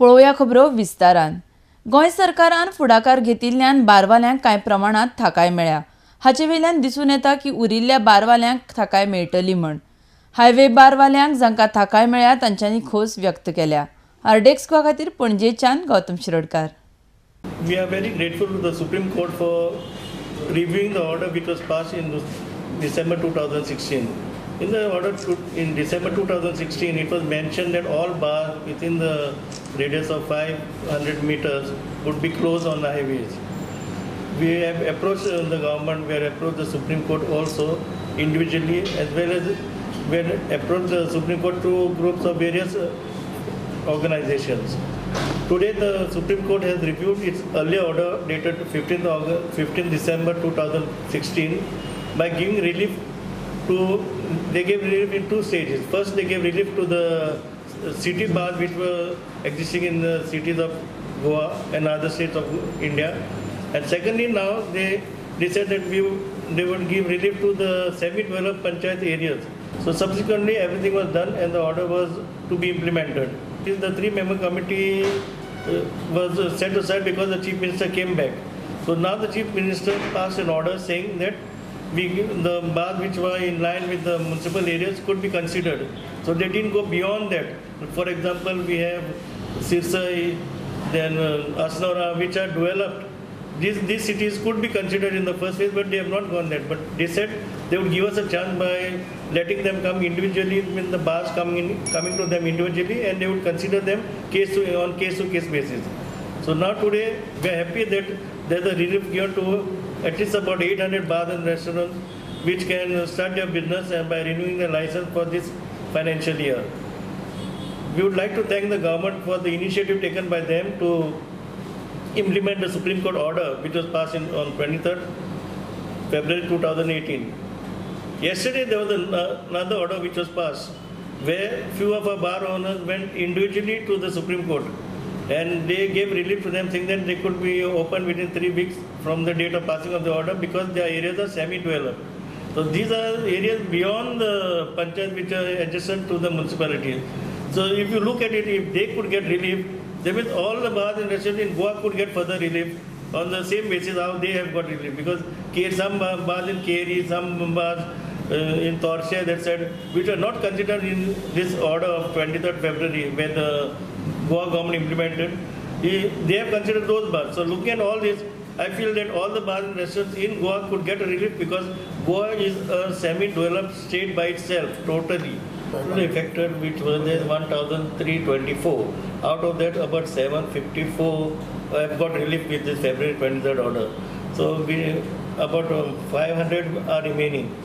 पळोवया खबरो विस्तारान. गोंय सरकारान फुडाकार घेतिल्ल्यान बारवाल्यांक कांय प्रमाणात थाकाय मेळ्ळ्या. हाचे वेल्यान दिसून येता की उरिल्ल्या बारवाल्यांक थाकाय मेळटली म्हण. हायवे बारवाल्यांक जांकां थाकाय मेळ्ळ्या तांच्यांनी खोस व्यक्त केल्या. आरडेक्स गोवा खातीर पणजेच्यान Gautam Shirodkar. We are very grateful to the Supreme Court for reviewing the order which was passed in December 2016. In the order in December 2016, it was mentioned that all bars within the radius of 500 meters would be closed on the highways. We have approached the government, we have approached the Supreme Court also individually, as well as we have approached the Supreme Court through groups of various organizations. Today, the Supreme Court has reviewed its earlier order dated 15 December 2016 by giving relief to, they gave relief in two stages. First, they gave relief to the city bars which were existing in the cities of Goa and other states of India. And secondly, now they said that they would give relief to the semi-developed panchayat areas. So subsequently, everything was done and the order was to be implemented. The three-member committee was set aside because the Chief Minister came back. So now the Chief Minister passed an order saying that the bars which were in line with the municipal areas could be considered. So they didn't go beyond that. For example, we have Sirsai, then Asnora, which are developed. These cities could be considered in the first phase, but they have not gone there. But they said they would give us a chance by letting them come individually, when the bars coming to them individually, and they would consider them on case-to-case basis. So now today we are happy that there is a relief given to at least about 800 bars and restaurants which can start their business and by renewing their license for this financial year. We would like to thank the government for the initiative taken by them to implement the Supreme Court order which was passed on 23rd February 2018. Yesterday there was another order which was passed where few of our bar owners went individually to the Supreme Court and they gave relief to them, saying that they could be open within 3 weeks from the date of passing of the order because their areas are semi-developed. So these are areas beyond the panchayat which are adjacent to the municipalities. So if you look at it, if they could get relief, that means all the bars and restaurants in Goa could get further relief on the same basis how they have got relief. Because some bars in Keri, some bars in Torsha, that said, which are not considered in this order of 23rd February where the Goa government implemented, they have considered those bars. So looking at all this, I feel that all the bars and restaurants in Goa could get a relief because Goa is a semi-developed state by itself, totally. Affected, which was there 1,324. Out of that, about 754 have got relief with this February 23rd order. So about 500 are remaining.